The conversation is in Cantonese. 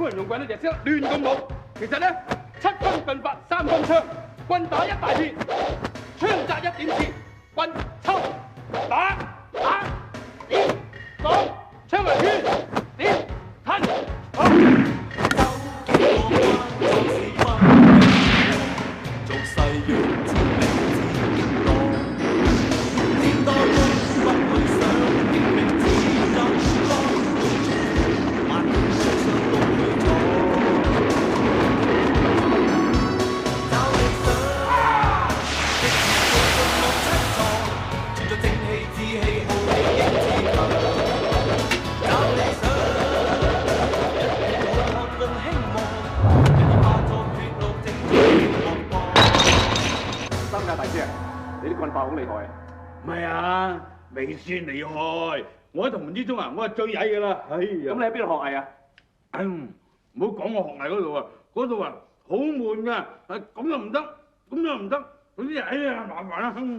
人用棍咧就識得亂咁舞，其實咧7分棍法3分槍，棍打一大片，槍扎一點刺，棍抽打點擋，槍為圈點吞。做誓約之名之多，天多高不去想，拼命自有光，萬年追上路去闖，找理想，的確做盡夢七藏，存着正氣志氣傲氣英志強，找理想，看盡希望，人已化作血路正在落光。真㗎，大師啊，你啲棍法好厲害啊！唔係啊，未算厲害。我喺同門之中啊，我係最曳㗎啦。哎呀，咁你喺邊度學藝啊？唔好講我學藝嗰度啊，嗰度啊好悶㗎，咁又唔得，咁又唔得，總之哎呀麻煩啦。